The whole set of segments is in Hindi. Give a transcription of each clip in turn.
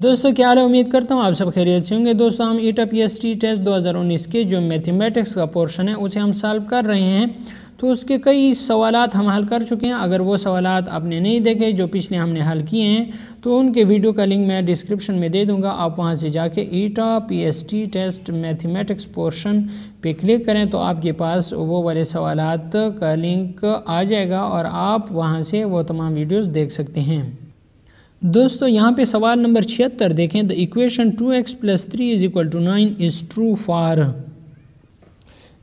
दोस्तों क्या हाल है, उम्मीद करता हूँ आप सब खैरियत से होंगे। दोस्तों हम ईटा पीएसटी टेस्ट 2019 के जो मैथमेटिक्स का पोर्शन है उसे हम सॉल्व कर रहे हैं। तो उसके कई सवालात हम हल कर चुके हैं। अगर वो सवालात आपने नहीं देखे जो पिछले हमने हल किए हैं तो उनके वीडियो का लिंक मैं डिस्क्रिप्शन में दे दूंगा। आप वहां से जाके ईटा पीएसटी टेस्ट मैथमेटिक्स पोर्शन पे क्लिक करें तो आपके पास वो वाले सवालात का लिंक आ जाएगा और आप वहाँ से वो तमाम वीडियोज़ देख सकते हैं। दोस्तों यहाँ पे सवाल नंबर 76 देखें। The equation 2x + 3 = 9 is true for.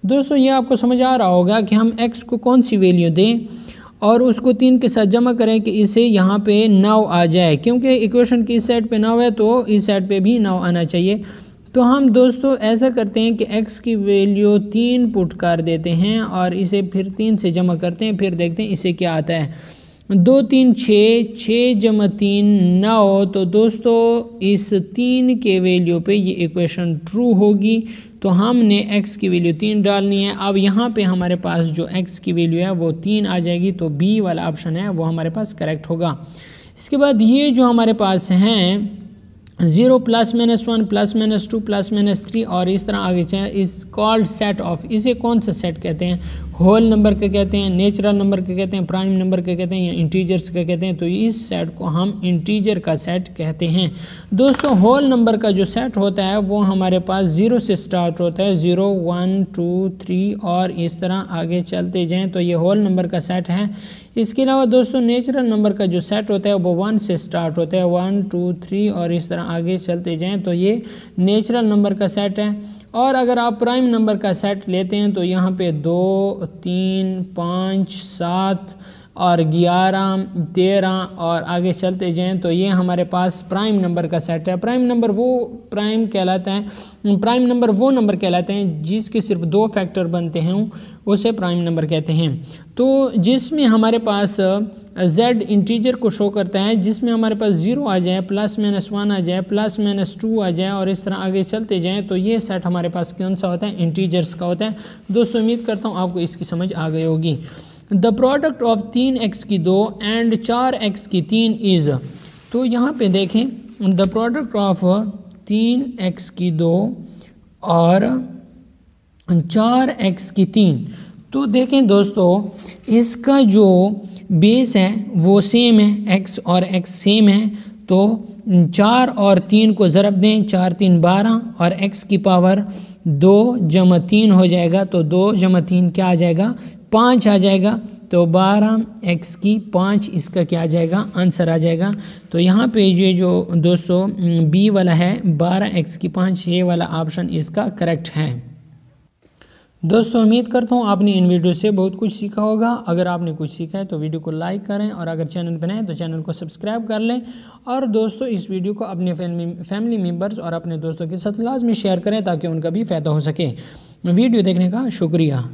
दोस्तों ये आपको समझ आ रहा होगा कि हम x को कौन सी वैल्यू दें और उसको 3 के साथ जमा करें कि इसे यहाँ पे 9 आ जाए, क्योंकि इक्वेशन की इस साइड पे 9 है तो इस साइड पे भी 9 आना चाहिए। तो हम दोस्तों ऐसा करते हैं कि x की वैल्यू 3 पुट कर देते हैं और इसे फिर 3 से जमा करते हैं, फिर देखते हैं इसे क्या आता है। 2 3 6 6 जमा 3 9। तो दोस्तों इस 3 के वैल्यू पे ये इक्वेशन ट्रू होगी। तो हमने x की वैल्यू 3 डालनी है। अब यहाँ पे हमारे पास जो x की वैल्यू है वो 3 आ जाएगी, तो बी वाला ऑप्शन है वो हमारे पास करेक्ट होगा। इसके बाद ये जो हमारे पास हैं 0 +- 1 +- 2 +- 3 और इस तरह आगे चलें, इस कॉल्ड सेट ऑफ, इसे कौन सा सेट कहते हैं? होल नंबर के कहते हैं, नेचुरल नंबर के कहते हैं, प्राइम नंबर के कहते हैं या इंटीजर्स के कहते हैं। तो इस सेट को हम इंटीजर का सेट कहते हैं। दोस्तों होल नंबर का जो सेट होता है वो हमारे पास 0 से स्टार्ट होता है, 0 1 2 3 और इस तरह आगे चलते जाएँ तो ये होल नंबर का सेट है। इसके अलावा दोस्तों नेचुरल नंबर का जो सेट होता है वो 1 से स्टार्ट होता है, 1 2 3 और इस तरह आगे चलते जाएं तो ये नेचुरल नंबर का सेट है। और अगर आप प्राइम नंबर का सेट लेते हैं तो यहाँ पे 2 3 5 7 और 11 13 और आगे चलते जाएं तो ये हमारे पास प्राइम नंबर का सेट है। प्राइम नंबर वो नंबर कहलाते हैं जिसके सिर्फ 2 फैक्टर बनते हैं, उसे प्राइम नंबर कहते हैं। तो जिसमें हमारे पास z इंटीजर को शो करता है, जिसमें हमारे पास 0 आ जाए, +- 1 आ जाए, +- 2 आ जाए और इस तरह आगे चलते जाएं तो ये सेट हमारे पास कौन सा होता है? इंटीजर्स का होता है। दोस्तों उम्मीद करता हूँ आपको इसकी समझ आ गई होगी। द प्रोडक्ट ऑफ 3x की 2 एंड 4x की 3 इज़। तो यहाँ पे देखें द प्रोडक्ट ऑफ 3x की 2 और 4x की 3। तो देखें दोस्तों इसका जो बेस है वो सेम है, x और x सेम है। तो 4 और 3 को ज़रब दें, 4 3 12 और x की पावर 2 जमा 3 हो जाएगा। तो 2 जमा 3 क्या आ जाएगा? 5 आ जाएगा। तो 12 x की 5 इसका क्या आ जाएगा? आंसर आ जाएगा। तो यहाँ पे ये जो दोस्तों बी वाला है 12 x की 5, ये वाला ऑप्शन इसका करेक्ट है। दोस्तों उम्मीद करता हूँ आपने इन वीडियो से बहुत कुछ सीखा होगा। अगर आपने कुछ सीखा है तो वीडियो को लाइक करें और अगर चैनल पर नए हैं तो चैनल को सब्सक्राइब कर लें। और दोस्तों इस वीडियो को अपने फैमिली मेम्बर्स और अपने दोस्तों के साथ लाजमी शेयर करें ताकि उनका भी फ़ायदा हो सके। वीडियो देखने का शुक्रिया।